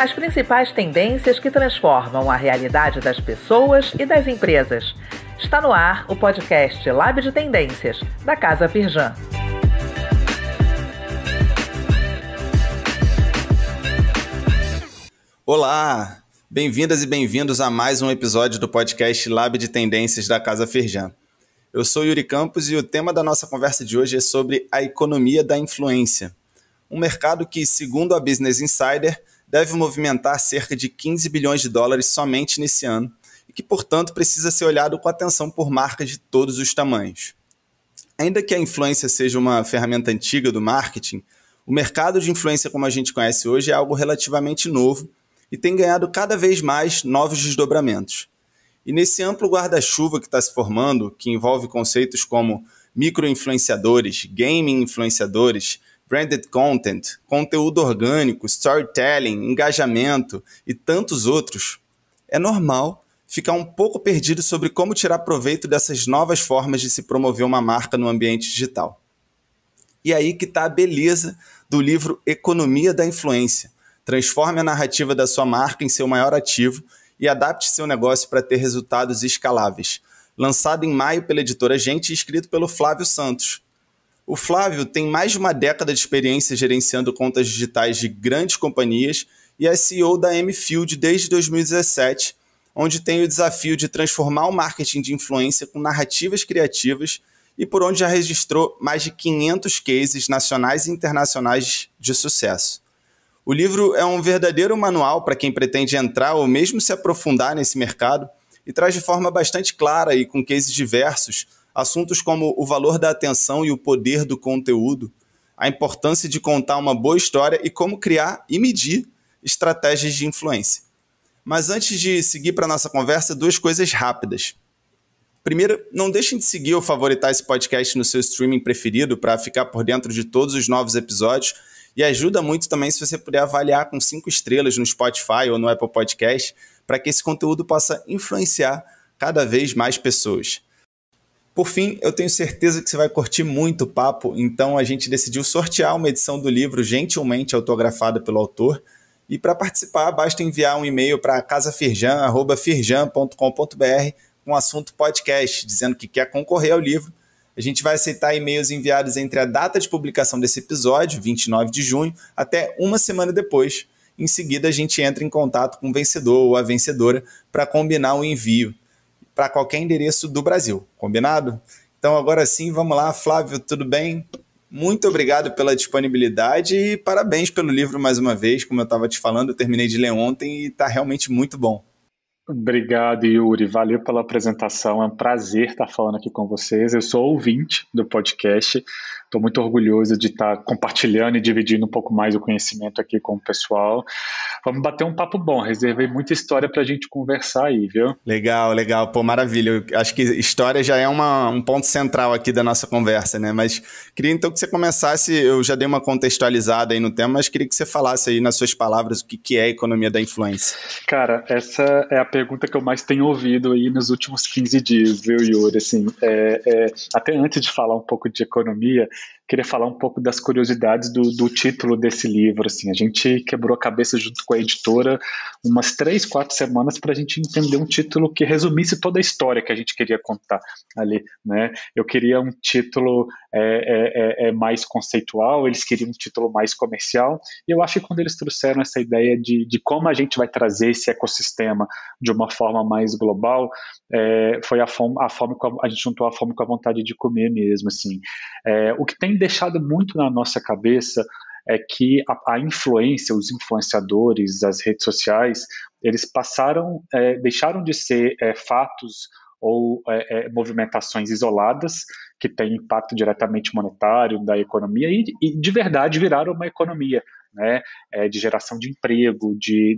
As principais tendências que transformam a realidade das pessoas e das empresas. Está no ar o podcast Lab de Tendências, da Casa Firjan. Olá! Bem-vindas e bem-vindos a mais um episódio do podcast Lab de Tendências da Casa Firjan. Eu sou Yuri Campos e o tema da nossa conversa de hoje é sobre a economia da influência. Um mercado que, segundo a Business Insider, deve movimentar cerca de 15 bilhões de dólares somente nesse ano e que, portanto, precisa ser olhado com atenção por marcas de todos os tamanhos. Ainda que a influência seja uma ferramenta antiga do marketing, o mercado de influência como a gente conhece hoje é algo relativamente novo e tem ganhado cada vez mais novos desdobramentos. E nesse amplo guarda-chuva que está se formando, que envolve conceitos como micro-influenciadores, gaming influenciadores, branded content, conteúdo orgânico, storytelling, engajamento e tantos outros, é normal ficar um pouco perdido sobre como tirar proveito dessas novas formas de se promover uma marca no ambiente digital. E aí que está a beleza do livro Economia da Influência. Transforme a narrativa da sua marca em seu maior ativo e adapte seu negócio para ter resultados escaláveis. Lançado em maio pela editora Gente e escrito pelo Flávio Santos. O Flávio tem mais de uma década de experiência gerenciando contas digitais de grandes companhias e é CEO da M-Field desde 2017, onde tem o desafio de transformar o marketing de influência com narrativas criativas e por onde já registrou mais de 500 cases nacionais e internacionais de sucesso. O livro é um verdadeiro manual para quem pretende entrar ou mesmo se aprofundar nesse mercado e traz de forma bastante clara e com cases diversos assuntos como o valor da atenção e o poder do conteúdo, a importância de contar uma boa história e como criar e medir estratégias de influência. Mas antes de seguir para a nossa conversa, duas coisas rápidas. Primeiro, não deixem de seguir ou favoritar esse podcast no seu streaming preferido para ficar por dentro de todos os novos episódios e ajuda muito também se você puder avaliar com 5 estrelas no Spotify ou no Apple Podcast para que esse conteúdo possa influenciar cada vez mais pessoas. Por fim, eu tenho certeza que você vai curtir muito o papo, então a gente decidiu sortear uma edição do livro gentilmente autografada pelo autor. E para participar, basta enviar um e-mail para casafirjan@firjan.com.br com o assunto podcast, dizendo que quer concorrer ao livro. A gente vai aceitar e-mails enviados entre a data de publicação desse episódio, 29 de junho, até uma semana depois. Em seguida, a gente entra em contato com o vencedor ou a vencedora para combinar o envio para qualquer endereço do Brasil, combinado? Então agora sim, vamos lá, Flávio, tudo bem? Muito obrigado pela disponibilidade e parabéns pelo livro mais uma vez, como eu estava te falando, eu terminei de ler ontem e está realmente muito bom. Obrigado, Yuri, valeu pela apresentação, é um prazer estar falando aqui com vocês. Eu sou ouvinte do podcast, estou muito orgulhoso de estar compartilhando e dividindo um pouco mais o conhecimento aqui com o pessoal. Vamos bater um papo bom, reservei muita história para a gente conversar aí, viu? Legal, legal, pô, maravilha. Eu acho que história já é um ponto central aqui da nossa conversa, né? Mas queria então que você começasse, eu já dei uma contextualizada aí no tema, mas queria que você falasse aí nas suas palavras o que é a economia da influência. Cara, essa é a pergunta que eu mais tenho ouvido aí nos últimos 15 dias, viu, Yuri? Assim, até antes de falar um pouco de economia, queria falar um pouco das curiosidades do título desse livro. Assim, a gente quebrou a cabeça junto com a editora umas 3, 4 semanas para a gente entender um título que resumisse toda a história que a gente queria contar ali, né? Eu queria um título mais conceitual, eles queriam um título mais comercial, e eu acho que quando eles trouxeram essa ideia de como a gente vai trazer esse ecossistema de uma forma mais global, foi a fome a gente juntou a fome com a vontade de comer mesmo, assim. O que tem deixado muito na nossa cabeça é que a influência, os influenciadores, as redes sociais, eles deixaram de ser fatos ou movimentações isoladas que têm impacto diretamente monetário da economia e de verdade viraram uma economia, né, de geração de emprego, de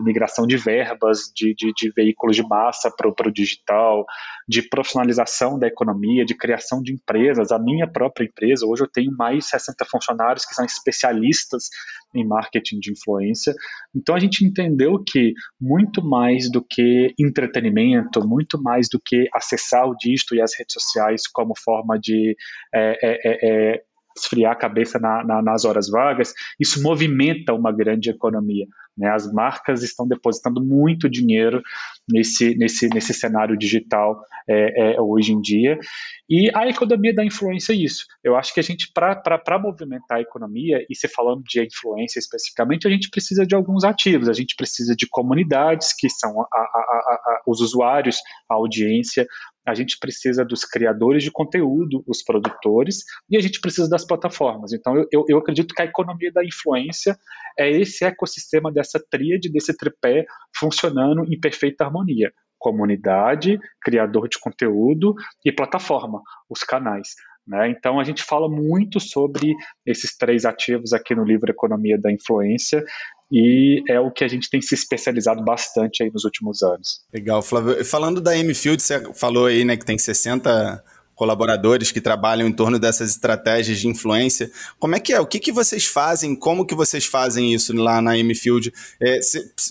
migração de verbas, de veículos de massa para o digital, de profissionalização da economia, de criação de empresas. A minha própria empresa, hoje eu tenho mais de 60 funcionários que são especialistas em marketing de influência. Então a gente entendeu que muito mais do que entretenimento, muito mais do que acessar o dígito e as redes sociais como forma de esfriar a cabeça nas horas vagas, isso movimenta uma grande economia, né? As marcas estão depositando muito dinheiro nesse cenário digital hoje em dia. E a economia da influência é isso. Eu acho que a gente, para movimentar a economia, e se falando de influência especificamente, a gente precisa de alguns ativos. A gente precisa de comunidades, que são os usuários, a audiência. A gente precisa dos criadores de conteúdo, os produtores, e a gente precisa das plataformas. Então, eu acredito que a economia da influência é esse ecossistema dessa tríade, desse tripé, funcionando em perfeita harmonia. Comunidade, criador de conteúdo e plataforma, os canais. Né? Então, a gente fala muito sobre esses 3 ativos aqui no livro Economia da Influência, e é o que a gente tem se especializado bastante aí nos últimos anos. Legal, Flávio. Falando da M-Field, você falou aí, né, que tem 60 colaboradores que trabalham em torno dessas estratégias de influência. Como é que é? O que vocês fazem? Como que vocês fazem isso lá na M-Field?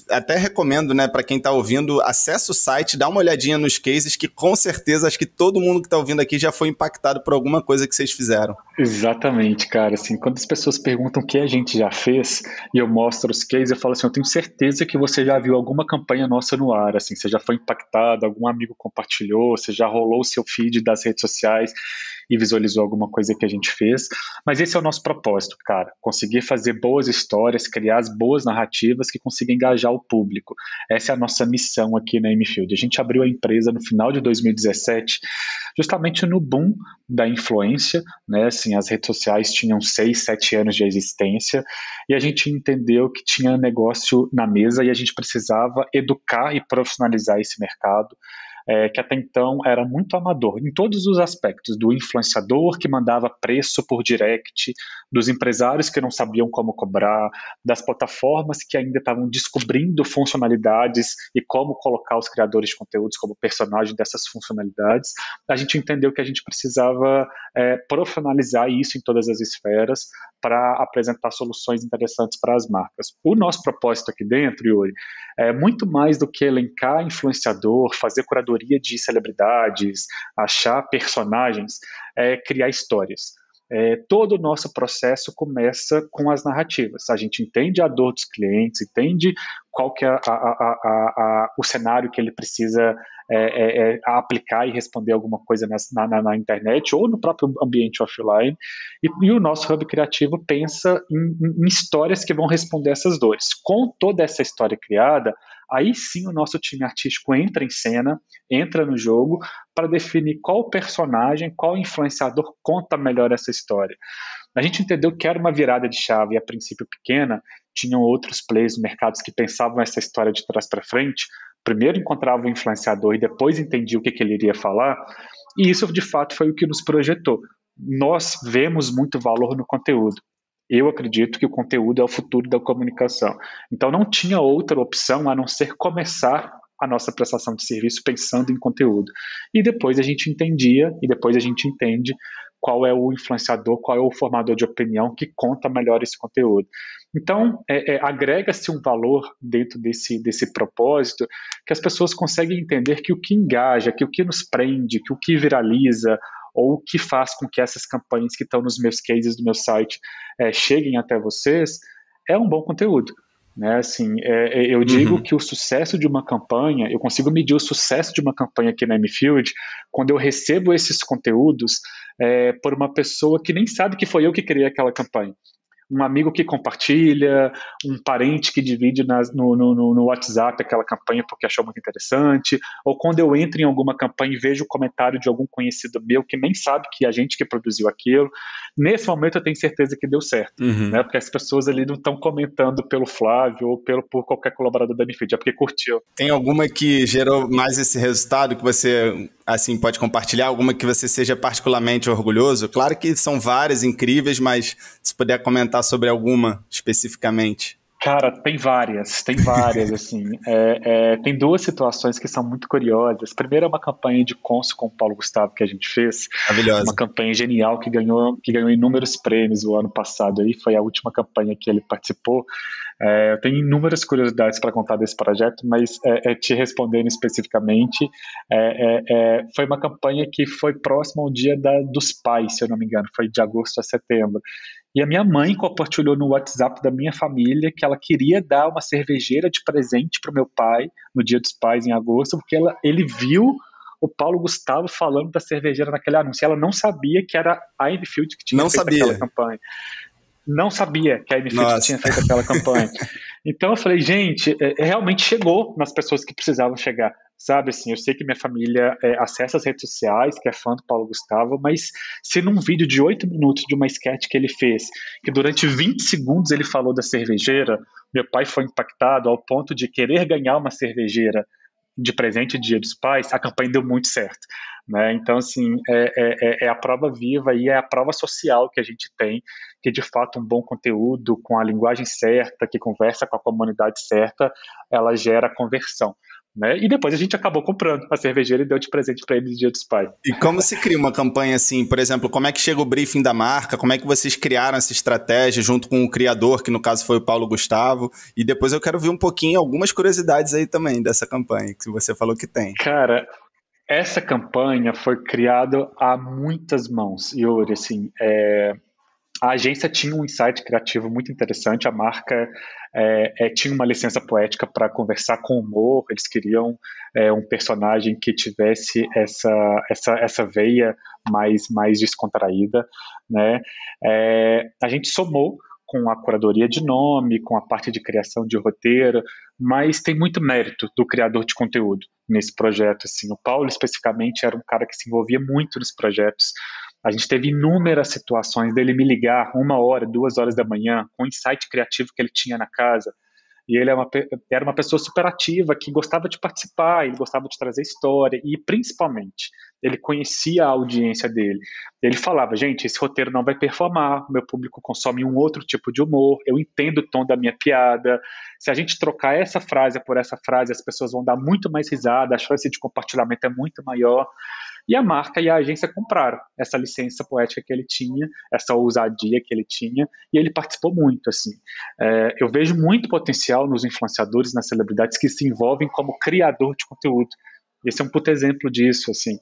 Até recomendo, né, para quem está ouvindo, acesse o site, dá uma olhadinha nos cases, que com certeza acho que todo mundo que está ouvindo aqui já foi impactado por alguma coisa que vocês fizeram. Exatamente, cara. Assim, quando as pessoas perguntam o que a gente já fez e eu mostro os cases, eu falo assim, eu tenho certeza que você já viu alguma campanha nossa no ar, assim, você já foi impactado, algum amigo compartilhou, você já rolou o seu feed das redes sociais e visualizou alguma coisa que a gente fez. Mas esse é o nosso propósito, cara. Conseguir fazer boas histórias, criar as boas narrativas que consigam engajar o público. Essa é a nossa missão aqui na M-Field. A gente abriu a empresa no final de 2017, justamente no boom da influência, né? Assim, as redes sociais tinham 6, 7 anos de existência e a gente entendeu que tinha negócio na mesa e a gente precisava educar e profissionalizar esse mercado. Que até então era muito amador, em todos os aspectos, do influenciador que mandava preço por direct, dos empresários que não sabiam como cobrar, das plataformas que ainda estavam descobrindo funcionalidades e como colocar os criadores de conteúdos como personagem dessas funcionalidades. A gente entendeu que a gente precisava profissionalizar isso em todas as esferas para apresentar soluções interessantes para as marcas. O nosso propósito aqui dentro, Yuri, é muito mais do que elencar influenciador, fazer curadoria de celebridades, achar personagens, criar histórias. Todo o nosso processo começa com as narrativas. A gente entende a dor dos clientes, entende qual que é o cenário que ele precisa aplicar e responder alguma coisa na internet ou no próprio ambiente offline. E o nosso hub criativo pensa em histórias que vão responder essas dores. Com toda essa história criada, aí sim o nosso time artístico entra em cena, entra no jogo para definir qual personagem, qual influenciador conta melhor essa história. A gente entendeu que era uma virada de chave, a princípio pequena, tinham outros players no mercado que pensavam essa história de trás para frente, primeiro encontravam o influenciador e depois entendiam o que ele iria falar, e isso de fato foi o que nos projetou. Nós vemos muito valor no conteúdo. Eu acredito que o conteúdo é o futuro da comunicação. Então não tinha outra opção a não ser começar a nossa prestação de serviço pensando em conteúdo. E depois a gente entendia, e depois a gente entende qual é o influenciador, qual é o formador de opinião que conta melhor esse conteúdo. Então, agrega-se um valor dentro desse propósito que as pessoas conseguem entender que o que engaja, que o que nos prende, que o que viraliza, ou o que faz com que essas campanhas que estão nos meus cases do meu site cheguem até vocês, é um bom conteúdo. Né? Assim, eu digo que o sucesso de uma campanha, eu consigo medir o sucesso de uma campanha aqui na M-Field quando eu recebo esses conteúdos por uma pessoa que nem sabe que foi eu que criei aquela campanha. Um amigo que compartilha, um parente que divide no WhatsApp aquela campanha porque achou muito interessante, ou quando eu entro em alguma campanha e vejo o comentário de algum conhecido meu que nem sabe que a gente que produziu aquilo, nesse momento eu tenho certeza que deu certo, né? Porque as pessoas ali não estão comentando pelo Flávio ou por qualquer colaborador da M-Field, é porque curtiu. Tem alguma que gerou mais esse resultado que você assim pode compartilhar? Alguma que você seja particularmente orgulhoso? Claro que são várias incríveis, mas se puder comentar sobre alguma especificamente. Cara, tem várias, assim, tem duas situações que são muito curiosas. Primeiro é uma campanha de Consul com o Paulo Gustavo que a gente fez, maravilhosa, uma campanha genial que ganhou inúmeros prêmios o ano passado, aí foi a última campanha que ele participou. Eu tenho inúmeras curiosidades para contar desse projeto, mas te respondendo especificamente, foi uma campanha que foi próxima ao Dia dos Pais, se eu não me engano, foi de agosto a setembro. E a minha mãe compartilhou no WhatsApp da minha família que ela queria dar uma cervejeira de presente para o meu pai no Dia dos Pais, em agosto, porque ele viu o Paulo Gustavo falando da cervejeira naquele anúncio. Ela não sabia que era a Enfield que tinha Não feito sabia. aquela campanha. Não sabia que a Enfield tinha feito aquela campanha. Então eu falei, gente, realmente chegou nas pessoas que precisavam chegar. Sabe, assim, eu sei que minha família acessa as redes sociais, que é fã do Paulo Gustavo, mas se num vídeo de 8 minutos de uma sketch que ele fez, que durante 20 segundos ele falou da cervejeira, meu pai foi impactado ao ponto de querer ganhar uma cervejeira de presente de Dia dos Pais, a campanha deu muito certo. Né? Então, assim, é a prova viva e é a prova social que a gente tem, que de fato um bom conteúdo, com a linguagem certa, que conversa com a comunidade certa, ela gera conversão. Né? E depois a gente acabou comprando a cervejeira e deu de presente para ele no Dia dos Pais. E como se cria uma campanha assim? Por exemplo, como é que chega o briefing da marca? Como é que vocês criaram essa estratégia junto com o criador, que no caso foi o Paulo Gustavo? E depois eu quero ver um pouquinho, algumas curiosidades aí também dessa campanha, que você falou que tem. Cara, essa campanha foi criada a muitas mãos, Yuri, assim, a agência tinha um insight criativo muito interessante, a marca tinha uma licença poética para conversar com humor, eles queriam um personagem que tivesse essa veia mais descontraída, né? A gente somou com a curadoria de nome, com a parte de criação de roteiro, mas tem muito mérito do criador de conteúdo nesse projeto. Assim. O Paulo, especificamente, era um cara que se envolvia muito nos projetos. A gente teve inúmeras situações dele me ligar 1 hora, 2 horas da manhã, com o insight criativo que ele tinha na casa. E ele era uma pessoa super ativa, que gostava de participar, ele gostava de trazer história, e principalmente, ele conhecia a audiência dele. Ele falava, gente, esse roteiro não vai performar, meu público consome um outro tipo de humor, eu entendo o tom da minha piada, se a gente trocar essa frase por essa frase, as pessoas vão dar muito mais risada, a chance de compartilhamento é muito maior. E a marca e a agência compraram essa licença poética que ele tinha, essa ousadia que ele tinha, e ele participou muito, assim. Eu vejo muito potencial nos influenciadores, nas celebridades que se envolvem como criador de conteúdo. Esse é um puto exemplo disso, assim.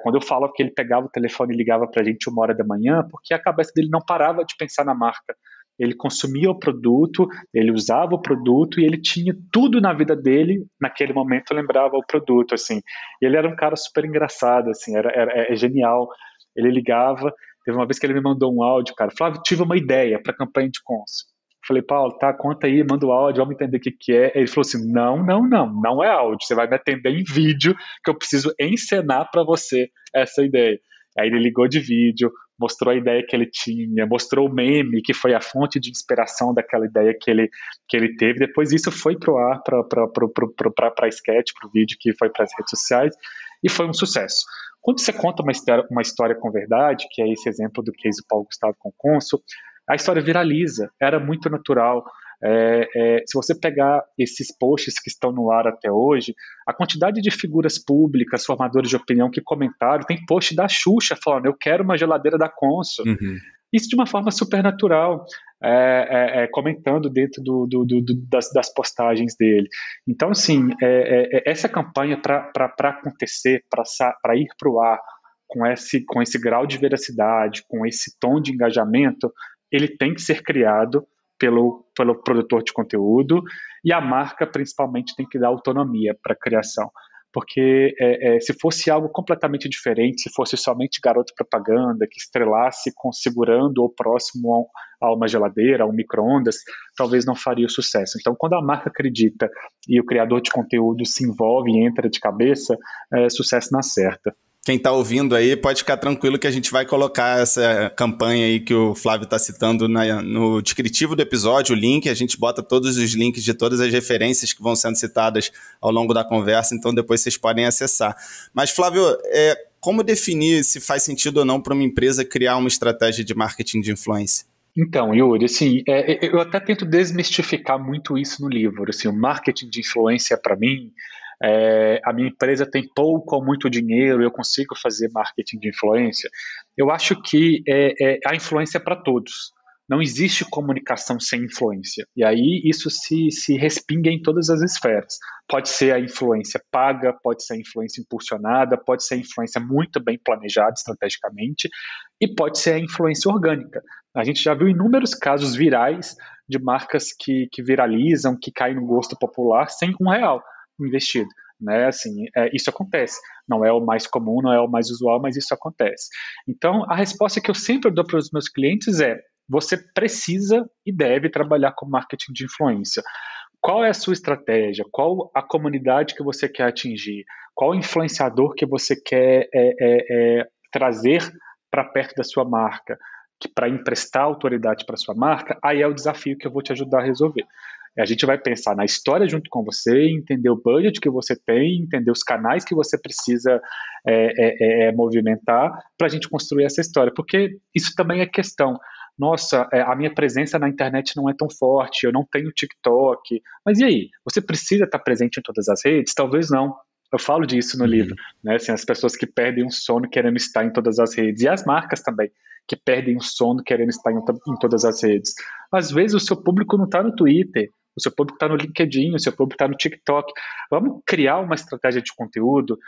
Quando eu falo que ele pegava o telefone e ligava pra gente 1 hora da manhã, porque a cabeça dele não parava de pensar na marca. Ele consumia o produto, ele usava o produto e ele tinha tudo na vida dele, naquele momento lembrava o produto, assim. E ele era um cara super engraçado, assim, é genial. Ele ligava, teve uma vez que ele me mandou um áudio, cara, Flávio, tive uma ideia para a campanha de cons. Falei, Paulo, tá, conta aí, manda o áudio, vamos entender o que é. Ele falou assim, não é áudio, você vai me atender em vídeo, que eu preciso encenar para você essa ideia. Aí ele ligou de vídeo, mostrou a ideia que ele tinha, mostrou o meme, que foi a fonte de inspiração daquela ideia que ele teve. Depois isso foi pro ar, para a sketch, para o vídeo que foi para as redes sociais, e foi um sucesso. Quando você conta uma história com verdade, que é esse exemplo do case do Paulo Gustavo com o Consul, a história viraliza, era muito natural. Se você pegar esses posts que estão no ar até hoje, a quantidade de figuras públicas, formadores de opinião que comentaram, tem post da Xuxa falando, eu quero uma geladeira da Consul. Uhum. Isso de uma forma super natural, comentando dentro das postagens dele. Então, assim, essa campanha para acontecer, para ir para o ar com esse grau de veracidade, com esse tom de engajamento, ele tem que ser criado pelo produtor de conteúdo, e a marca principalmente tem que dar autonomia para a criação, porque se fosse algo completamente diferente, se fosse somente garoto propaganda que estrelasse segurando ou próximo a uma geladeira, a um micro-ondas, talvez não faria o sucesso. Então, quando a marca acredita e o criador de conteúdo se envolve e entra de cabeça, sucesso na certa. Quem está ouvindo aí pode ficar tranquilo que a gente vai colocar essa campanha aí que o Flávio está citando no descritivo do episódio, o link, a gente bota todos os links de todas as referências que vão sendo citadas ao longo da conversa, então depois vocês podem acessar. Mas, Flávio, como definir se faz sentido ou não para uma empresa criar uma estratégia de marketing de influência? Então, Yuri, assim, eu até tento desmistificar muito isso no livro. Assim, o marketing de influência, para mim, a minha empresa tem pouco ou muito dinheiro, eu consigo fazer marketing de influência. Eu acho que a influência é para todos. não existe comunicação sem influência. E aí isso se respinga em todas as esferas. Pode ser a influência paga, pode ser a influência impulsionada, pode ser a influência muito bem planejada estrategicamente, e pode ser a influência orgânica. A gente já viu inúmeros casos virais de marcas que viralizam, que caem no gosto popular sem R$ 1 investido. Né? Assim, isso acontece. Não é o mais comum, não é o mais usual, mas isso acontece. Então, a resposta que eu sempre dou para os meus clientes é: você precisa e deve trabalhar com marketing de influência. Qual é a sua estratégia? Qual a comunidade que você quer atingir? Qual influenciador que você quer trazer para perto da sua marca? Para emprestar autoridade para sua marca? Aí é o desafio que eu vou te ajudar a resolver. A gente vai pensar na história junto com você, entender o budget que você tem, entender os canais que você precisa movimentar para a gente construir essa história, porque isso também é questão. Nossa, a minha presença na internet não é tão forte, eu não tenho TikTok, mas e aí? Você precisa estar presente em todas as redes? Talvez não. Eu falo disso no livro, né? Assim, as pessoas que perdem o sono querendo estar em todas as redes, e as marcas também, que perdem o sono querendo estar em todas as redes. Às vezes o seu público não está no Twitter, o seu público está no LinkedIn, o seu público está no TikTok. Vamos criar uma estratégia de conteúdo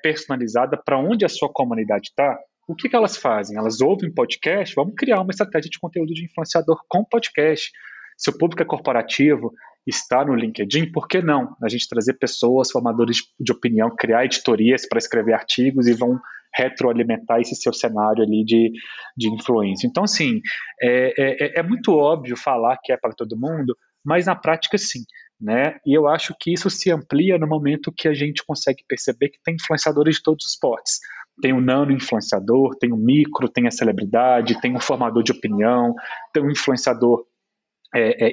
personalizada para onde a sua comunidade está. O que elas fazem? Elas ouvem podcast? Vamos criar uma estratégia de conteúdo de influenciador com podcast. Se o público é corporativo, está no LinkedIn, por que não? A gente trazer pessoas, formadores de opinião, criar editorias para escrever artigos e vão retroalimentar esse seu cenário ali de influência. Então, assim, é muito óbvio falar que é para todo mundo, mas na prática sim, né? E eu acho que isso se amplia no momento que a gente consegue perceber que tem influenciadores de todos os portes. Tem o nano influenciador, tem o micro, tem a celebridade, tem um formador de opinião, tem um influenciador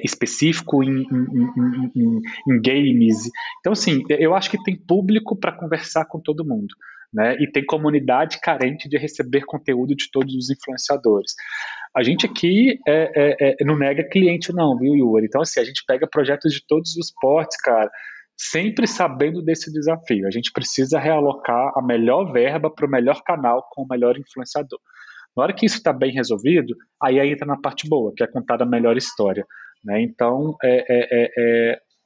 específico em games. Então, assim, eu acho que tem público para conversar com todo mundo, né? E tem comunidade carente de receber conteúdo de todos os influenciadores. A gente aqui não nega cliente não, viu, Yuri? Então, assim, a gente pega projetos de todos os portes, cara, sempre sabendo desse desafio. A gente precisa realocar a melhor verba para o melhor canal com o melhor influenciador. Na hora que isso está bem resolvido, aí entra na parte boa, que é contar a melhor história, né? Então,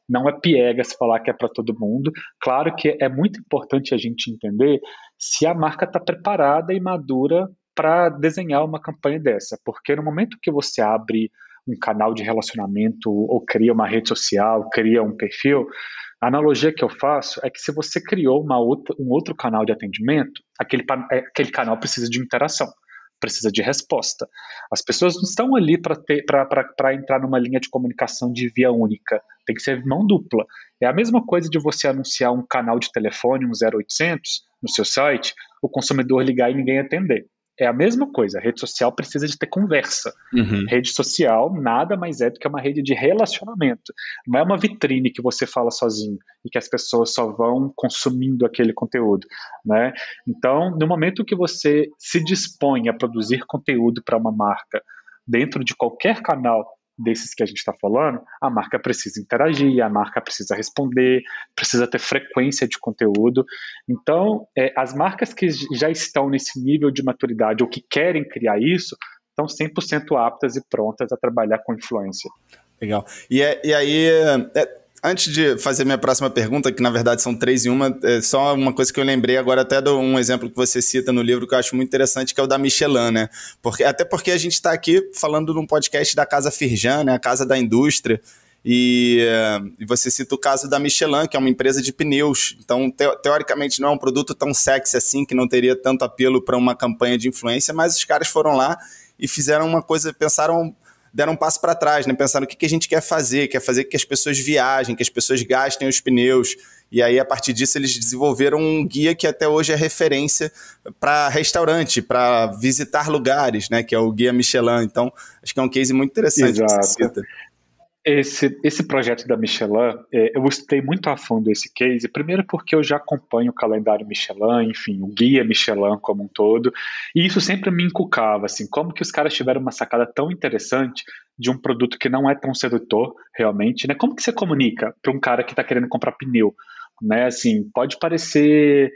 não é piegas falar que é para todo mundo. Claro que é muito importante a gente entender se a marca está preparada e madura para desenhar uma campanha dessa, porque no momento que você abre um canal de relacionamento ou cria uma rede social, cria um perfil, a analogia que eu faço é que se você criou um outro canal de atendimento, aquele canal precisa de interação, precisa de resposta. As pessoas não estão ali para entrar numa linha de comunicação de via única, tem que ser mão dupla. É a mesma coisa de você anunciar um canal de telefone, um 0800, no seu site, o consumidor ligar e ninguém atender. É a mesma coisa, a rede social precisa de ter conversa. Rede social nada mais é do que uma rede de relacionamento. Não é uma vitrine que você fala sozinho e que as pessoas só vão consumindo aquele conteúdo, né? Então, no momento que você se dispõe a produzir conteúdo para uma marca dentro de qualquer canal desses que a gente está falando, a marca precisa interagir, a marca precisa responder, precisa ter frequência de conteúdo. Então, as marcas que já estão nesse nível de maturidade ou que querem criar isso, estão 100% aptas e prontas a trabalhar com influência. Legal. E aí, antes de fazer minha próxima pergunta, que na verdade são 3 em uma, só uma coisa que eu lembrei agora até de um exemplo que você cita no livro que eu acho muito interessante, que é o da Michelin, né? Até porque a gente está aqui falando num podcast da Casa Firjan, né? A Casa da Indústria, e você cita o caso da Michelin, que é uma empresa de pneus. Então, teoricamente, não é um produto tão sexy assim, que não teria tanto apelo para uma campanha de influência, mas os caras foram lá e fizeram uma coisa, deram um passo para trás, né? Pensaram o que a gente quer fazer que as pessoas viajem, que as pessoas gastem os pneus. E aí, a partir disso, eles desenvolveram um guia que até hoje é referência para restaurante, para visitar lugares, né? Que é o Guia Michelin. Então, acho que é um case muito interessante. Exato. Que você cita. Esse projeto da Michelin, eu gostei muito a fundo desse case, primeiro porque eu já acompanho o calendário Michelin, enfim, o guia Michelin como um todo, e isso sempre me encucava, assim, como que os caras tiveram uma sacada tão interessante de um produto que não é tão sedutor, realmente, né? Como que você comunica para um cara que está querendo comprar pneu? né? Assim, pode parecer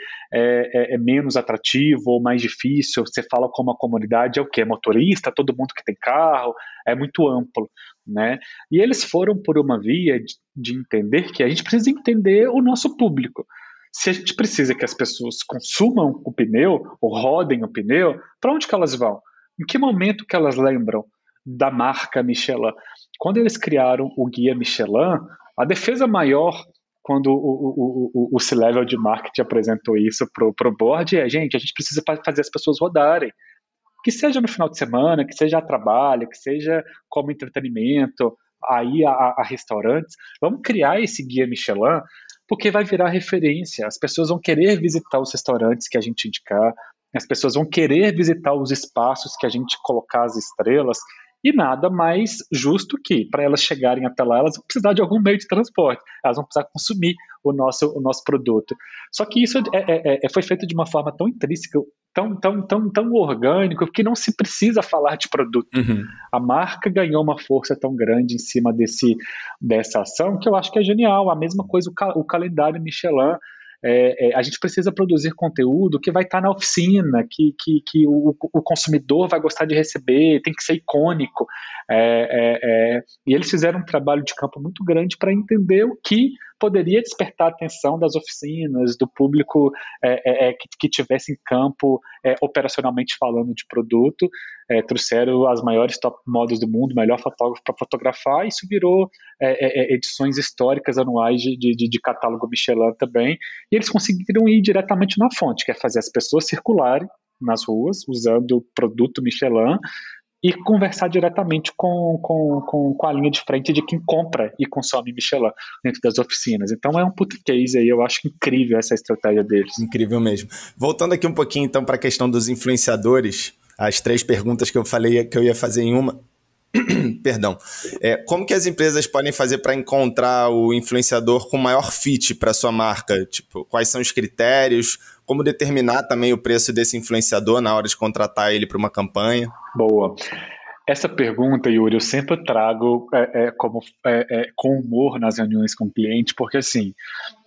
menos atrativo ou mais difícil. Você fala como a comunidade é o quê? Motorista, todo mundo que tem carro, é muito amplo, né? E eles foram por uma via de entender que a gente precisa entender o nosso público. Se a gente precisa que as pessoas consumam o pneu ou rodem o pneu, para onde que elas vão? Em que momento que elas lembram da marca Michelin? Quando eles criaram o guia Michelin, a defesa maior, quando o C-Level de marketing apresentou isso para o board, gente, a gente precisa fazer as pessoas rodarem. Que seja no final de semana, que seja a trabalho, que seja como entretenimento, aí a restaurantes. Vamos criar esse guia Michelin, porque vai virar referência. As pessoas vão querer visitar os restaurantes que a gente indicar, as pessoas vão querer visitar os espaços que a gente colocar as estrelas, e nada mais justo que, para elas chegarem até lá, elas vão precisar de algum meio de transporte, elas vão precisar consumir o nosso produto. Só que isso foi feito de uma forma tão intrínseca, tão orgânico, que não se precisa falar de produto. Uhum. A marca ganhou uma força tão grande em cima dessa ação, que eu acho que é genial. A mesma coisa o calendário Michelin. A gente precisa produzir conteúdo que vai estar na oficina, que o consumidor vai gostar de receber, tem que ser icônico. E eles fizeram um trabalho de campo muito grande para entender o que poderia despertar a atenção das oficinas, do público que tivesse em campo, operacionalmente falando de produto. Trouxeram as maiores top models do mundo, melhor fotógrafo para fotografar, e isso virou edições históricas anuais de catálogo Michelin também, e eles conseguiram ir diretamente na fonte, que é fazer as pessoas circularem nas ruas, usando o produto Michelin, e conversar diretamente com a linha de frente de quem compra e consome Michelin dentro das oficinas. Então é um puta case aí, eu acho incrível essa estratégia deles. Incrível mesmo. Voltando aqui um pouquinho então para a questão dos influenciadores, as 3 perguntas que eu falei que eu ia fazer em uma. Perdão. Como que as empresas podem fazer para encontrar o influenciador com maior fit para sua marca? Tipo, quais são os critérios? Como determinar também o preço desse influenciador na hora de contratar ele para uma campanha? Boa. Essa pergunta, Yuri, eu sempre trago com humor nas reuniões com o cliente, porque assim,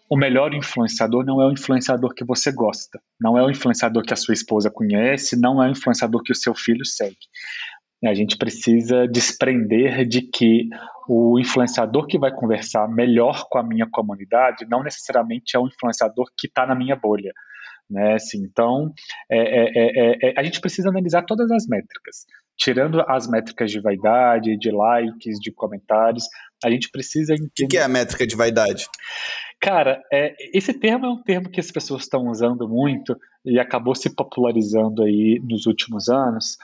o melhor influenciador não é o influenciador que você gosta, não é o influenciador que a sua esposa conhece, não é o influenciador que o seu filho segue. A gente precisa desprender de que o influenciador que vai conversar melhor com a minha comunidade não necessariamente é o influenciador que está na minha bolha, né? Assim, então, a gente precisa analisar todas as métricas. Tirando as métricas de vaidade, de likes, de comentários, a gente precisa entender... O que é a métrica de vaidade? Cara, esse termo é um termo que as pessoas estão usando muito e acabou se popularizando aí nos últimos anos,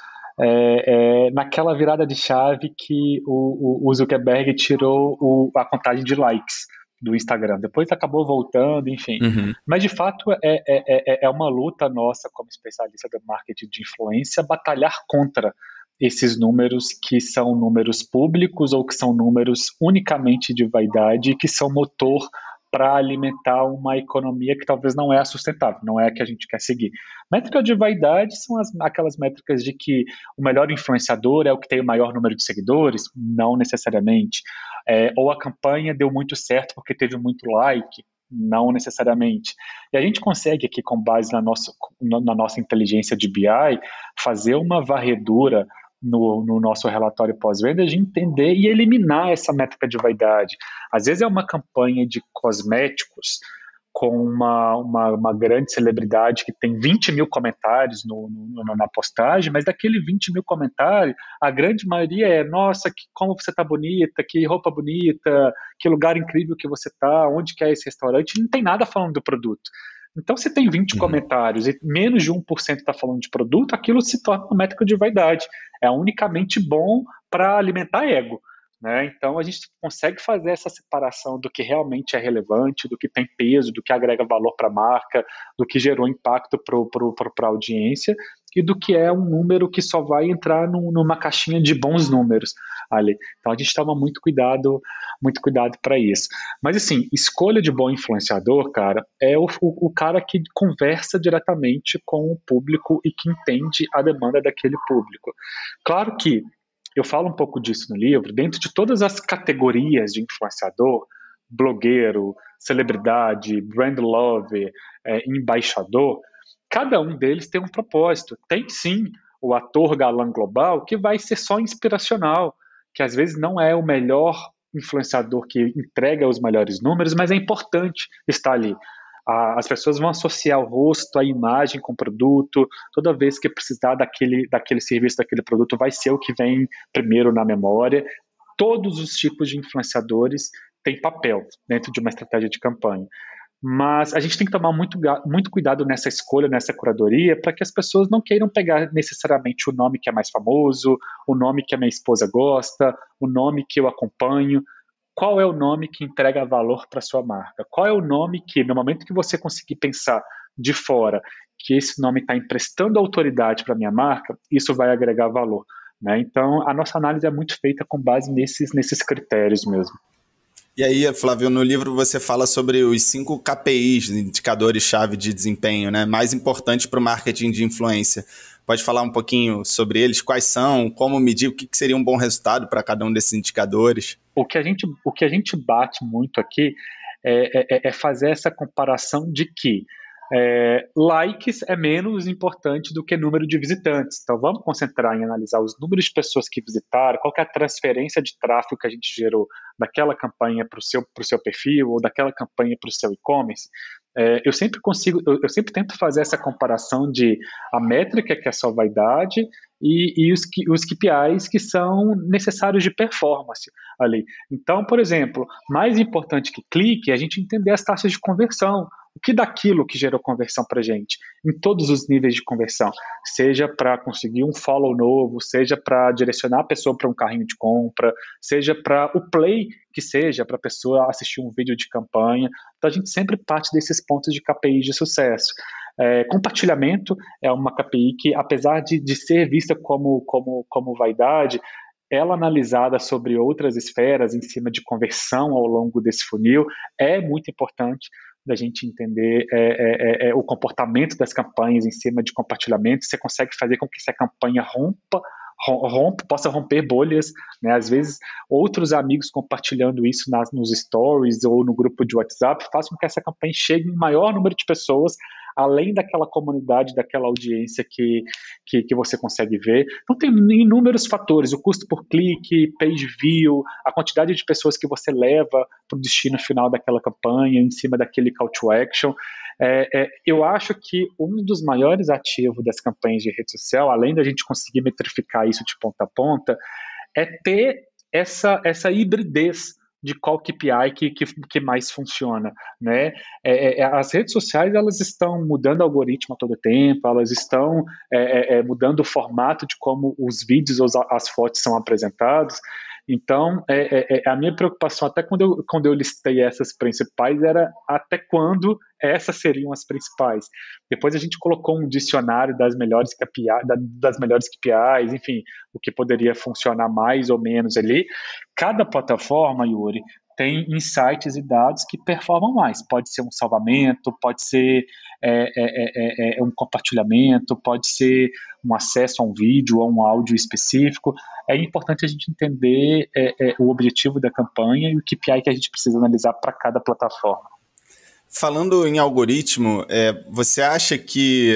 naquela virada de chave que o Zuckerberg tirou a contagem de likes do Instagram. Depois acabou voltando, enfim. Uhum. Mas, de fato, é uma luta nossa como especialista do marketing de influência batalhar contra esses números que são números públicos ou que são números unicamente de vaidade e que são motor para alimentar uma economia que talvez não é a sustentável, não é a que a gente quer seguir. Métrica de vaidade são aquelas métricas de que o melhor influenciador é o que tem o maior número de seguidores? Não necessariamente. Ou a campanha deu muito certo porque teve muito like? Não necessariamente. E a gente consegue aqui, com base na nossa inteligência de BI, fazer uma varredura no nosso relatório pós-venda, de entender e eliminar essa métrica de vaidade. Às vezes é uma campanha de cosméticos com uma grande celebridade que tem 20 mil comentários na postagem, mas daquele 20 mil comentários, a grande maioria é: nossa, como você está bonita, que roupa bonita, que lugar incrível que você está, onde que é esse restaurante, não tem nada falando do produto. Então, se tem 20 comentários e menos de 1% está falando de produto, aquilo se torna uma métrica de vaidade. É unicamente bom para alimentar ego, né? Então, a gente consegue fazer essa separação do que realmente é relevante, do que tem peso, do que agrega valor para a marca, do que gerou impacto para a audiência, e do que é um número que só vai entrar numa caixinha de bons números ali. Então, a gente toma muito cuidado para isso. Mas, assim, escolha de bom influenciador, cara, é o cara que conversa diretamente com o público e que entende a demanda daquele público. Claro que eu falo um pouco disso no livro, dentro de todas as categorias de influenciador, blogueiro, celebridade, brand love, embaixador, cada um deles tem um propósito. Tem sim o ator galã global que vai ser só inspiracional, que às vezes não é o melhor influenciador que entrega os melhores números, mas é importante estar ali. As pessoas vão associar o rosto, a imagem com o produto, toda vez que precisar daquele serviço, daquele produto, vai ser o que vem primeiro na memória. Todos os tipos de influenciadores têm papel dentro de uma estratégia de campanha. Mas a gente tem que tomar muito cuidado nessa escolha, nessa curadoria, para que as pessoas não queiram pegar necessariamente o nome que é mais famoso, o nome que a minha esposa gosta, o nome que eu acompanho. Qual é o nome que entrega valor para sua marca? Qual é o nome que, no momento que você conseguir pensar de fora que esse nome está emprestando autoridade para a minha marca, isso vai agregar valor, né? Então, a nossa análise é muito feita com base nesses critérios mesmo. E aí, Flávio, no livro você fala sobre os 5 KPIs, indicadores-chave de desempenho, né, mais importantes para o marketing de influência. Pode falar um pouquinho sobre eles? Quais são? Como medir? O que seria um bom resultado para cada um desses indicadores? O que a gente bate muito aqui é fazer essa comparação de que likes é menos importante do que número de visitantes. Então vamos concentrar em analisar os números de pessoas que visitaram, qual que é a transferência de tráfego que a gente gerou daquela campanha para o seu perfil ou daquela campanha para o seu e-commerce. Eu sempre tento fazer essa comparação de a métrica que é só vaidade e os KPIs que são necessários de performance ali. Então, por exemplo, mais importante que clique é a gente entender as taxas de conversão. O que daquilo que gerou conversão para a gente, em todos os níveis de conversão, seja para conseguir um follow novo, seja para direcionar a pessoa para um carrinho de compra, seja para o play, que seja para a pessoa assistir um vídeo de campanha. Então a gente sempre parte desses pontos de KPI de sucesso. Compartilhamento é uma KPI que, apesar de ser vista como vaidade, ela analisada sobre outras esferas em cima de conversão ao longo desse funil é muito importante da gente entender o comportamento das campanhas em cima de compartilhamento. Você consegue fazer com que essa campanha possa romper bolhas, né? Às vezes outros amigos compartilhando isso nos stories ou no grupo de WhatsApp faz com que essa campanha chegue em um maior número de pessoas, além daquela comunidade, daquela audiência que você consegue ver. Então tem inúmeros fatores, o custo por clique, page view, a quantidade de pessoas que você leva para o destino final daquela campanha, em cima daquele call to action. Eu acho que um dos maiores ativos das campanhas de rede social, além da gente conseguir metrificar isso de ponta a ponta, é ter essa hibridez de qual KPI que mais funciona, né? As redes sociais, elas estão mudando o algoritmo a todo tempo, elas estão mudando o formato de como os vídeos ou as fotos são apresentados. Então, a minha preocupação, até quando eu listei essas principais, era até quando essas seriam as principais. Depois a gente colocou um dicionário das melhores KPIs, enfim, o que poderia funcionar mais ou menos ali. Cada plataforma, Yuri, tem insights e dados que performam mais. Pode ser um salvamento, pode ser um compartilhamento, pode ser um acesso a um vídeo ou um áudio específico. É importante a gente entender o objetivo da campanha e o KPI que a gente precisa analisar para cada plataforma. Falando em algoritmo, você acha que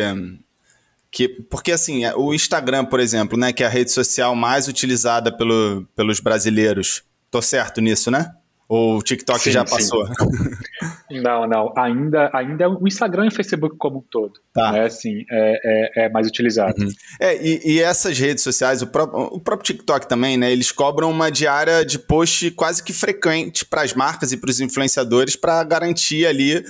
porque assim, o Instagram, por exemplo, né, que é a rede social mais utilizada pelos brasileiros, tô certo nisso, né? Ou o TikTok sim, já passou? Sim. Não. Ainda o Instagram e o Facebook como um todo, tá, né? Assim, é mais utilizado. Uhum. E essas redes sociais, o próprio TikTok também, né? Eles cobram uma diária de post quase que frequente para as marcas e para os influenciadores para garantir ali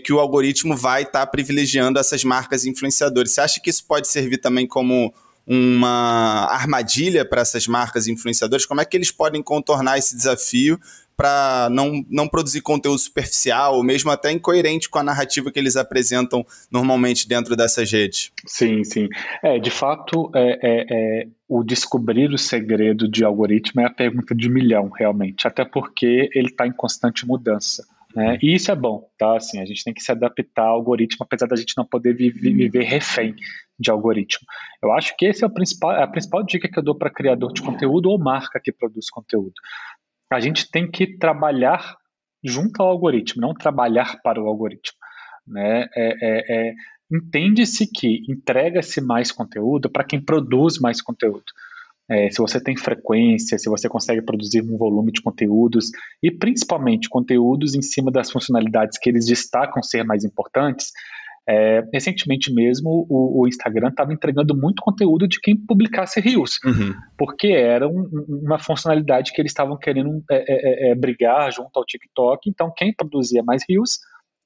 que o algoritmo vai estar privilegiando essas marcas e influenciadores. Você acha que isso pode servir também como uma armadilha para essas marcas e influenciadores? Como é que eles podem contornar esse desafio para não produzir conteúdo superficial ou mesmo até incoerente com a narrativa que eles apresentam normalmente dentro dessas redes? Sim. De fato, o descobrir o segredo de algoritmo é a pergunta de 1 milhão, realmente, até porque ele está em constante mudança. Né? E isso é bom, tá? Assim, a gente tem que se adaptar ao algoritmo, apesar da gente não poder viver refém de algoritmo. Eu acho que esse é a principal dica que eu dou para criador de conteúdo ou marca que produz conteúdo. A gente tem que trabalhar junto ao algoritmo, não trabalhar para o algoritmo, né? Entende-se que entrega-se mais conteúdo para quem produz mais conteúdo. Se você tem frequência, se você consegue produzir um volume de conteúdos, e principalmente conteúdos em cima das funcionalidades que eles destacam ser mais importantes. Recentemente mesmo, o Instagram estava entregando muito conteúdo de quem publicasse Reels, porque era uma funcionalidade que eles estavam querendo brigar junto ao TikTok. Então, quem produzia mais Reels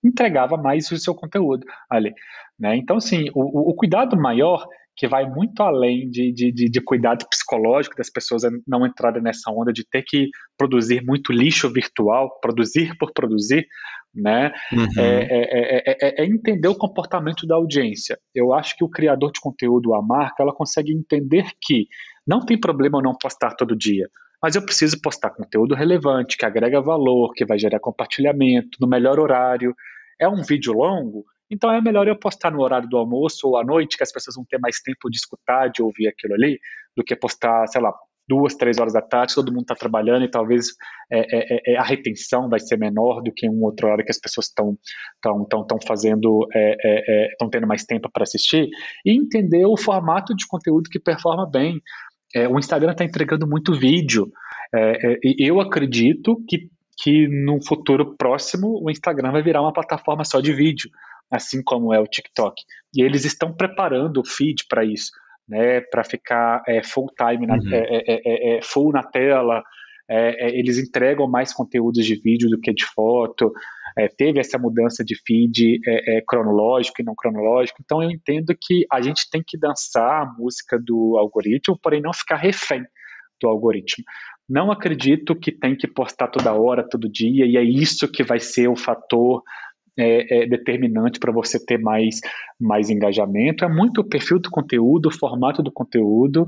entregava mais o seu conteúdo ali, né? Então, assim, o cuidado maior, que vai muito além de cuidado psicológico das pessoas não entrarem nessa onda de ter que produzir muito lixo virtual, produzir por produzir, né? Entender o comportamento da audiência. Eu acho que o criador de conteúdo, a marca, ela consegue entender que não tem problema eu não postar todo dia, mas eu preciso postar conteúdo relevante, que agrega valor, que vai gerar compartilhamento, no melhor horário. É um vídeo longo? Então é melhor eu postar no horário do almoço ou à noite, que as pessoas vão ter mais tempo de escutar, de ouvir aquilo ali, do que postar, sei lá, 2, 3 horas da tarde, todo mundo está trabalhando e talvez a retenção vai ser menor do que em uma outra hora que as pessoas estão fazendo, estão tendo mais tempo para assistir, e entender o formato de conteúdo que performa bem. O Instagram está entregando muito vídeo, e eu acredito que no futuro próximo o Instagram vai virar uma plataforma só de vídeo, assim como é o TikTok. E eles estão preparando o feed para isso, né, para ficar full time, full na tela. Eles entregam mais conteúdos de vídeo do que de foto. Teve essa mudança de feed cronológico e não cronológico. Então eu entendo que a gente tem que dançar a música do algoritmo, porém não ficar refém do algoritmo. Não acredito que tem que postar toda hora, todo dia, e é isso que vai ser o fator determinante para você ter mais engajamento. É muito o perfil do conteúdo, o formato do conteúdo,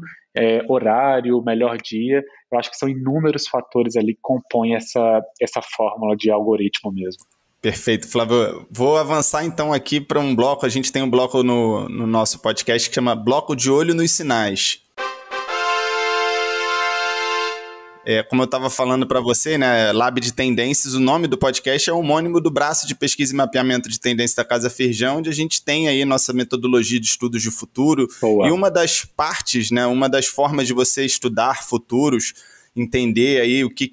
horário, melhor dia. Eu acho que são inúmeros fatores ali que compõem essa fórmula de algoritmo mesmo. Perfeito, Flávio. Vou avançar então aqui para um bloco. A gente tem um bloco no nosso podcast que chama Bloco de Olho nos Sinais. Como eu estava falando para você, né, Lab de Tendências, o nome do podcast é homônimo do braço de pesquisa e mapeamento de tendência da Casa Firjan, onde a gente tem aí nossa metodologia de estudos de futuro. Boa. E uma das partes, né, uma das formas de você estudar futuros, entender aí o que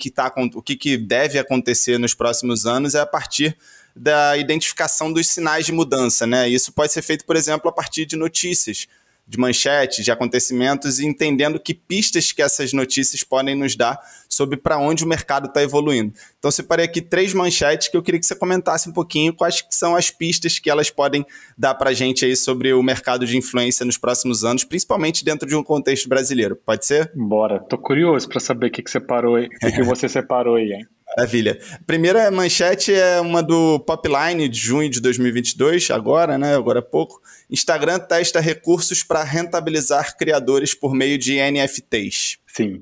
deve acontecer nos próximos anos é a partir da identificação dos sinais de mudança, né? Isso pode ser feito, por exemplo, a partir de notícias, de manchetes, de acontecimentos, e entendendo que pistas que essas notícias podem nos dar sobre para onde o mercado está evoluindo. Então, separei aqui 3 manchetes que eu queria que você comentasse um pouquinho quais que são as pistas que elas podem dar para a gente aí sobre o mercado de influência nos próximos anos, principalmente dentro de um contexto brasileiro. Pode ser? Bora. Tô curioso para saber o que separou aí, o que você separou aí, hein? Maravilha. A primeira manchete é uma do Popline de junho de 2022, agora, né? Agora há pouco. Instagram testa recursos para rentabilizar criadores por meio de NFTs. Sim.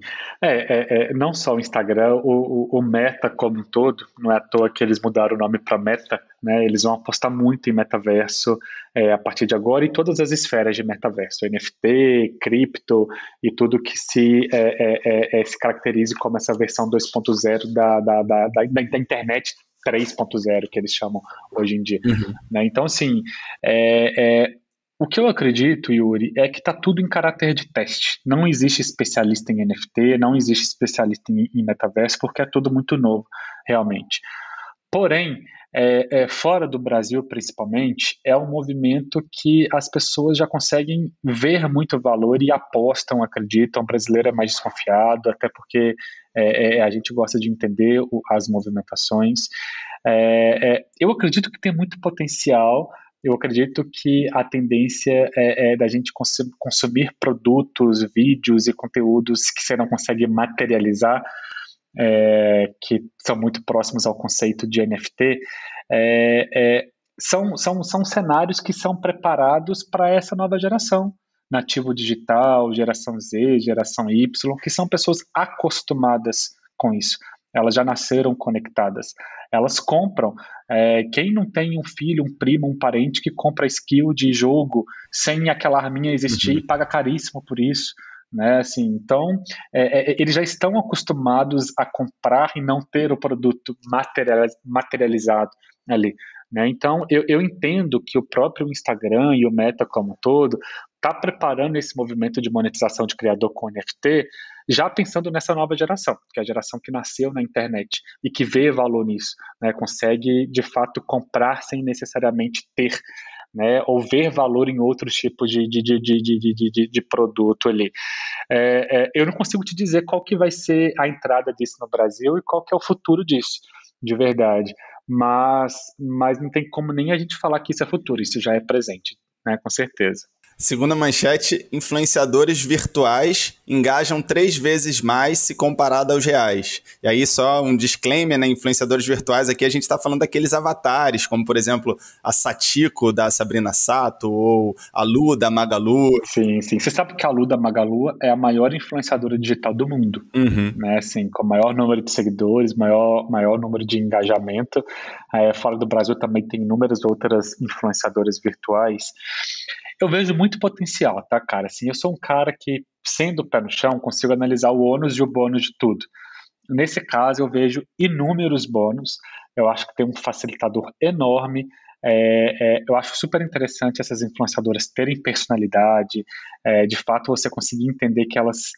Não só o Instagram, o Meta como um todo, não é à toa que eles mudaram o nome para Meta, né? Eles vão apostar muito em metaverso a partir de agora, e todas as esferas de metaverso, NFT, cripto e tudo que se caracterize como essa versão 2.0 da internet 3.0, que eles chamam hoje em dia. Uhum. Né? Então, assim, o que eu acredito, Yuri, é que está tudo em caráter de teste. Não existe especialista em NFT, não existe especialista em metaverso, porque é tudo muito novo, realmente. Porém, fora do Brasil, principalmente, é um movimento que as pessoas já conseguem ver muito valor e apostam, acreditam. O brasileiro é mais desconfiado, até porque a gente gosta de entender as movimentações. Eu acredito que tem muito potencial. Eu acredito que a tendência é da gente consumir produtos, vídeos e conteúdos que você não consegue materializar, que são muito próximos ao conceito de NFT. São cenários que são preparados para essa nova geração, nativo digital, geração Z, geração Y, que são pessoas acostumadas com isso. Elas já nasceram conectadas. Elas compram. Quem não tem um filho, um primo, um parente que compra skill de jogo sem aquela arminha existir e paga caríssimo por isso, né? Assim, então, eles já estão acostumados a comprar e não ter o produto materializado ali, né? Então, eu entendo que o próprio Instagram e o Meta como um todo está preparando esse movimento de monetização de criador com NFT, já pensando nessa nova geração, que é a geração que nasceu na internet e que vê valor nisso, né? Consegue, de fato, comprar sem necessariamente ter, né, ou ver valor em outros tipos de produto ali. Eu não consigo te dizer qual que vai ser a entrada disso no Brasil e qual que é o futuro disso, de verdade. Mas não tem como nem a gente falar que isso é futuro, isso já é presente, né, com certeza. Segundo a manchete, influenciadores virtuais engajam 3 vezes mais se comparado aos reais. E aí só um disclaimer, né? Influenciadores virtuais, aqui a gente está falando daqueles avatares, como por exemplo a Satiko da Sabrina Sato ou a Lu da Magalu. Sim. Você sabe que a Lu da Magalu é a maior influenciadora digital do mundo, né? Assim, com o maior número de seguidores, maior número de engajamento. Fora do Brasil também tem inúmeras outras influenciadoras virtuais. Eu vejo muito potencial, tá, cara? Assim, eu sou um cara que, sendo o pé no chão, consigo analisar o ônus e o bônus de tudo. Nesse caso, eu vejo inúmeros bônus. Eu acho que tem um facilitador enorme. Eu acho super interessante essas influenciadoras terem personalidade, de fato você conseguir entender que elas,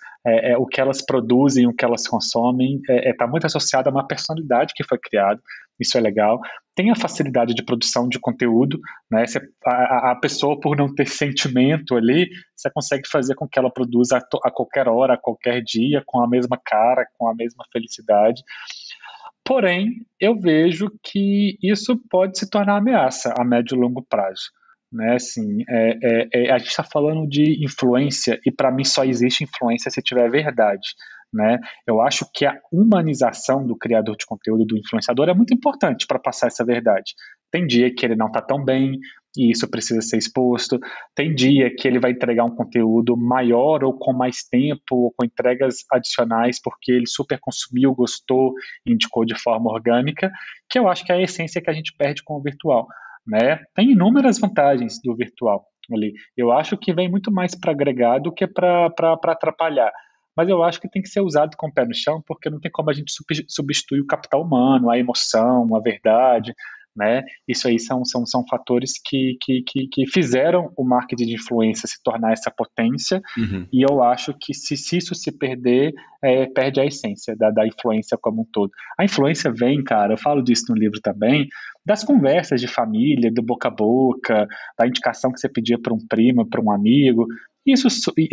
o que elas produzem, o que elas consomem, está muito associado a uma personalidade que foi criada, isso é legal. Tem a facilidade de produção de conteúdo, né? A pessoa, por não ter sentimento ali, você consegue fazer com que ela produza a qualquer hora, a qualquer dia, com a mesma cara, com a mesma felicidade. Porém, eu vejo que isso pode se tornar ameaça a médio e longo prazo, né? Assim, a gente está falando de influência e para mim só existe influência se tiver verdade, né? Eu acho que a humanização do criador de conteúdo, do influenciador, é muito importante para passar essa verdade. Tem dia que ele não está tão bem e isso precisa ser exposto. Tem dia que ele vai entregar um conteúdo maior ou com mais tempo ou com entregas adicionais porque ele super consumiu, gostou, indicou de forma orgânica, que eu acho que é a essência que a gente perde com o virtual, né? Tem inúmeras vantagens do virtual ali. Eu acho que vem muito mais para agregar do que para atrapalhar. Mas eu acho que tem que ser usado com o pé no chão, porque não tem como a gente substituir o capital humano, a emoção, a verdade, né? Isso aí são fatores que fizeram o marketing de influência se tornar essa potência, e eu acho que se isso se perder, perde a essência da influência como um todo. A influência vem, cara, eu falo disso no livro também, das conversas de família, do boca a boca, da indicação que você pedia para um primo, para um amigo.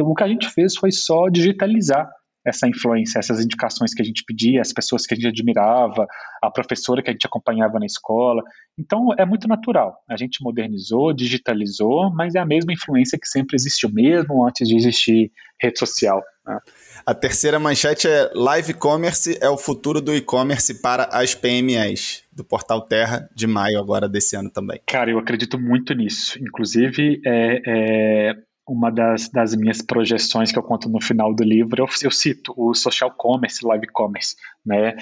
O que a gente fez foi só digitalizar essa influência, essas indicações que a gente pedia, as pessoas que a gente admirava, a professora que a gente acompanhava na escola. Então, é muito natural. A gente modernizou, digitalizou, mas é a mesma influência que sempre existiu, mesmo antes de existir rede social, né? A terceira manchete é: Live Commerce é o futuro do e-commerce para as PMEs, do Portal Terra, de maio agora desse ano também. Cara, eu acredito muito nisso. Inclusive, uma das minhas projeções que eu conto no final do livro, eu cito o social commerce, live commerce, né?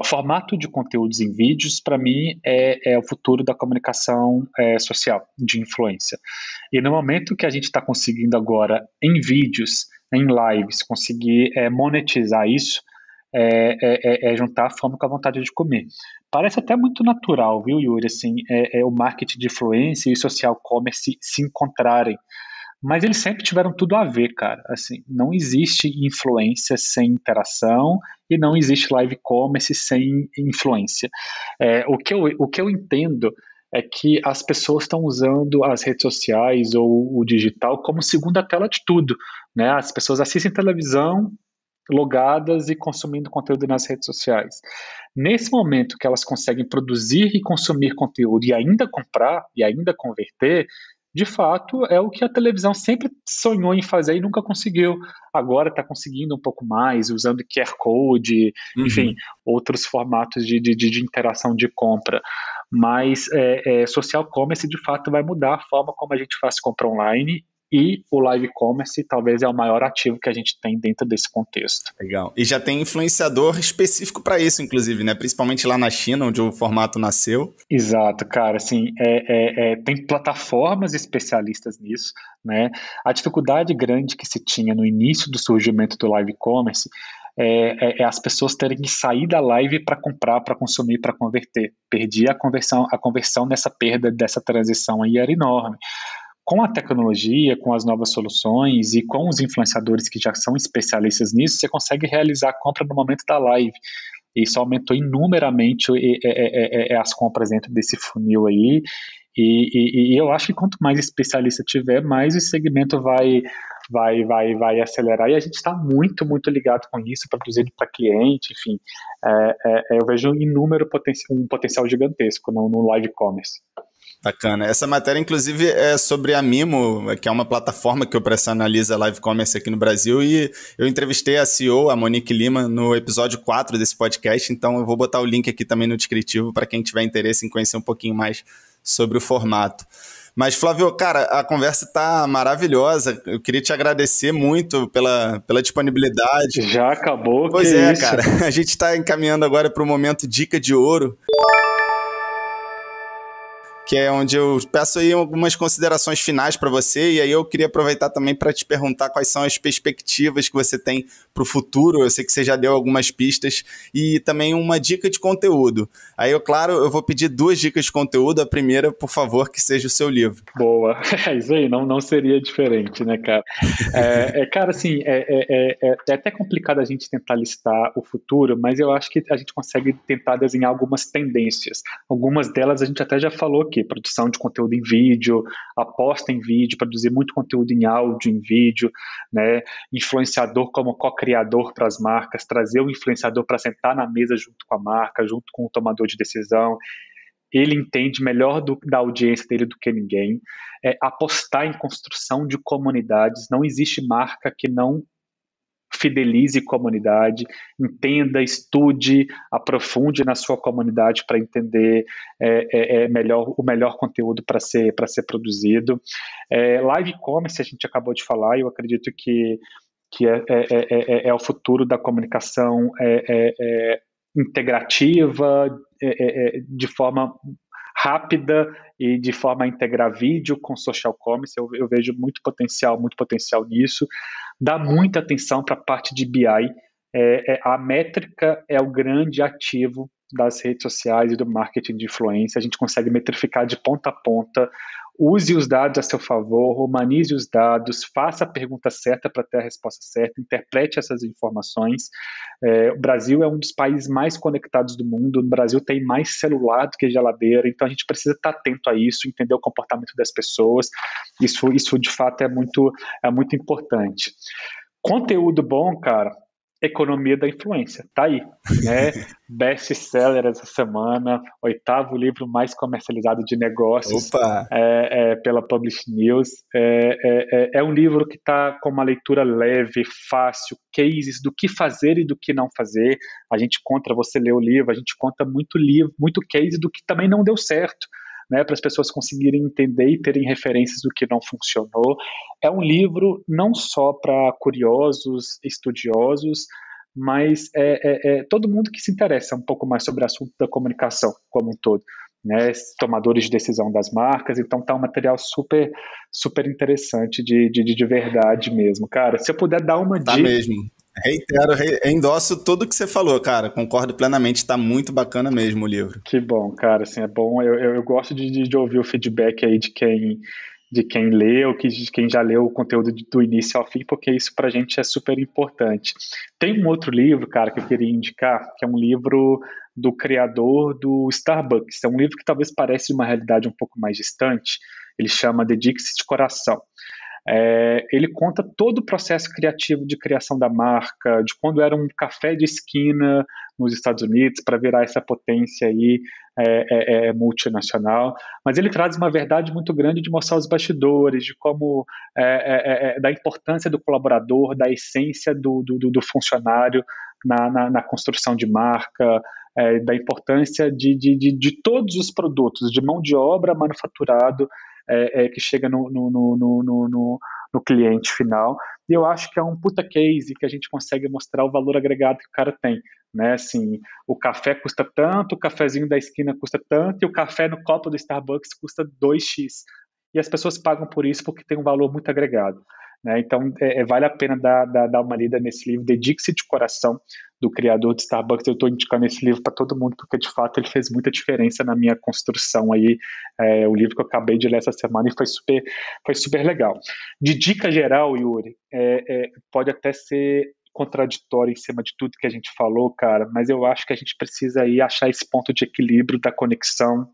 O formato de conteúdos em vídeos, para mim, é o futuro da comunicação social, de influência. E no momento que a gente está conseguindo agora, em vídeos, em lives, conseguir monetizar isso, juntar a fome com a vontade de comer. Parece até muito natural, viu, Yuri? Assim, o marketing de influência e o social commerce se encontrarem. Mas eles sempre tiveram tudo a ver, cara. Assim, não existe influência sem interação e não existe live commerce sem influência. O que eu entendo é que as pessoas estão usando as redes sociais ou o digital como segunda tela de tudo, né? As pessoas assistem televisão logadas e consumindo conteúdo nas redes sociais. Nesse momento que elas conseguem produzir e consumir conteúdo e ainda comprar e ainda converter, de fato é o que a televisão sempre sonhou em fazer e nunca conseguiu. Agora está conseguindo um pouco mais, usando QR Code, enfim, outros formatos de interação de compra. Mas social commerce de fato vai mudar a forma como a gente faz compra online e o live commerce talvez é o maior ativo que a gente tem dentro desse contexto. Legal. E já tem influenciador específico para isso, inclusive, né? Principalmente lá na China, onde o formato nasceu. Exato, cara, assim, tem plataformas especialistas nisso, né? A dificuldade grande que se tinha no início do surgimento do live commerce é as pessoas terem que sair da live para comprar, para consumir, para converter. Perdi a conversão nessa perda dessa transição aí era enorme. Com a tecnologia, com as novas soluções e com os influenciadores que já são especialistas nisso, você consegue realizar a compra no momento da live. Isso aumentou inumeramente as compras dentro desse funil aí. E eu acho que quanto mais especialista tiver, mais o segmento vai acelerar. E a gente está muito, muito ligado com isso, produzindo para cliente, enfim. Eu vejo um potencial gigantesco no live commerce. Bacana. Essa matéria, inclusive, é sobre a Mimo, que é uma plataforma que operacionaliza live commerce aqui no Brasil, e eu entrevistei a CEO, a Monique Lima, no episódio 4 desse podcast, então eu vou botar o link aqui também no descritivo para quem tiver interesse em conhecer um pouquinho mais sobre o formato. Mas, Flávio, cara, a conversa está maravilhosa. Eu queria te agradecer muito pela disponibilidade. Já acabou? Pois é, isso? Cara. A gente está encaminhando agora para o momento Dica de Ouro, que é onde eu peço aí algumas considerações finais para você, e aí eu queria aproveitar também para te perguntar quais são as perspectivas que você tem para o futuro. Eu sei que você já deu algumas pistas, e também uma dica de conteúdo. Aí, claro, eu vou pedir 2 dicas de conteúdo. A primeira, por favor, que seja o seu livro. Boa, isso aí não seria diferente, né, cara? Cara, assim, é até complicado a gente tentar listar o futuro, mas eu acho que a gente consegue tentar desenhar algumas tendências. Algumas delas a gente até já falou aqui: produção de conteúdo em vídeo, aposta em vídeo, produzir muito conteúdo em áudio, em vídeo, né? Influenciador como co-criador para as marcas, trazer o influenciador para sentar na mesa junto com a marca, junto com o tomador de decisão. Ele entende melhor da audiência dele do que ninguém. Apostar em construção de comunidades. Não existe marca que não fidelize comunidade, entenda, estude, aprofunde na sua comunidade para entender o melhor conteúdo para ser produzido. Live commerce, a gente acabou de falar, eu acredito que é o futuro da comunicação integrativa, de forma rápida e de forma a integrar vídeo com social commerce. Eu vejo muito potencial nisso. Dá muita atenção para a parte de BI. A métrica é o grande ativo das redes sociais e do marketing de influência. A gente consegue metrificar de ponta a ponta. Use os dados a seu favor, humanize os dados, faça a pergunta certa para ter a resposta certa, interprete essas informações. O Brasil é um dos países mais conectados do mundo. No Brasil tem mais celular do que geladeira, então a gente precisa estar atento a isso, entender o comportamento das pessoas. Isso de fato é muito importante. Conteúdo bom, cara. Economia da Influência, tá aí, né? Best-seller essa semana, 8º livro mais comercializado de negócios pela Publish News. É um livro que está com uma leitura leve, fácil, cases do que fazer e do que não fazer. A gente conta, você lê o livro, a gente conta muito case do que também não deu certo, né, para as pessoas conseguirem entender e terem referências do que não funcionou. É um livro não só para curiosos, estudiosos, mas todo mundo que se interessa um pouco mais sobre o assunto da comunicação como um todo, né, tomadores de decisão das marcas. Então tá um material super, super interessante de verdade mesmo. Cara, se eu puder dar uma dica... Tá mesmo. Endosso tudo que você falou, cara. Concordo plenamente, tá muito bacana mesmo o livro. Que bom, cara, assim, é bom. Eu gosto de ouvir o feedback aí de quem leu, de quem já leu o conteúdo do início ao fim, porque isso pra gente é super importante. Tem um outro livro, cara, que eu queria indicar, que é um livro do criador do Starbucks. É um livro que talvez pareça de uma realidade um pouco mais distante. Ele chama Dedique-se de Coração. Ele conta todo o processo criativo de criação da marca, de quando era um café de esquina nos Estados Unidos para virar essa potência aí multinacional, mas ele traz uma verdade muito grande de mostrar os bastidores, de como da importância do colaborador, da essência do funcionário na construção de marca, da importância de todos os produtos, de mão de obra, manufaturado, que chega no cliente final. E eu acho que é um puta case que a gente consegue mostrar o valor agregado que o cara tem, né? Assim, o café custa tanto, o cafezinho da esquina custa tanto, e o café no copo do Starbucks custa 2x. E as pessoas pagam por isso porque tem um valor muito agregado, né? Então, vale a pena dar uma lida nesse livro, Dedique-se de Coração, do criador de Starbucks. Eu estou indicando esse livro para todo mundo, porque de fato ele fez muita diferença na minha construção aí. O livro que eu acabei de ler essa semana e foi super legal. De dica geral, Yuri, pode até ser contraditório em cima de tudo que a gente falou, cara, mas eu acho que a gente precisa aí achar esse ponto de equilíbrio da conexão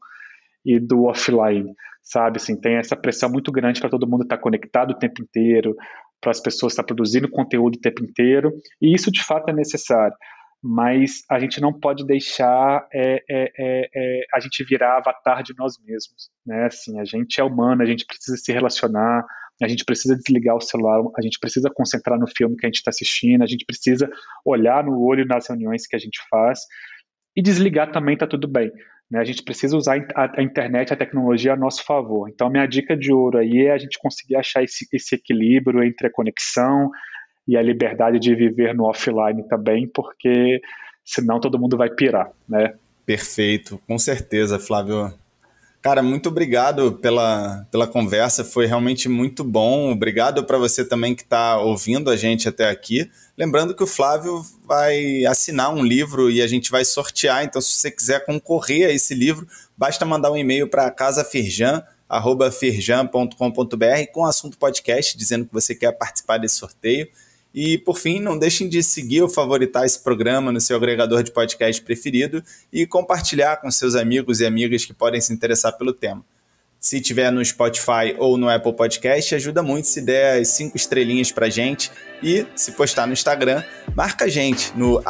e do offline, sabe? Assim, tem essa pressão muito grande para todo mundo estar conectado o tempo inteiro, para as pessoas estar produzindo conteúdo o tempo inteiro, e isso de fato é necessário, mas a gente não pode deixar a gente virar avatar de nós mesmos, né? Assim, a gente é humano, a gente precisa se relacionar, a gente precisa desligar o celular, a gente precisa concentrar no filme que a gente está assistindo, a gente precisa olhar no olho nas reuniões que a gente faz, e desligar também está tudo bem, né? A gente precisa usar a internet, a tecnologia a nosso favor. Então, minha dica de ouro aí é a gente conseguir achar esse equilíbrio entre a conexão e a liberdade de viver no offline também, porque senão todo mundo vai pirar, né? Perfeito, com certeza, Flávio. Cara, muito obrigado pela conversa, foi realmente muito bom. Obrigado para você também que está ouvindo a gente até aqui. Lembrando que o Flávio vai assinar um livro e a gente vai sortear, então se você quiser concorrer a esse livro, basta mandar um e-mail para casafirjan@firjan.com.br com o assunto podcast, dizendo que você quer participar desse sorteio. E, por fim, não deixem de seguir ou favoritar esse programa no seu agregador de podcast preferido e compartilhar com seus amigos e amigas que podem se interessar pelo tema. Se tiver no Spotify ou no Apple Podcast, ajuda muito se der as 5 estrelinhas pra gente e, se postar no Instagram, marca a gente no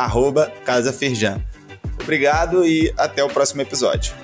@casafirjan. Obrigado e até o próximo episódio.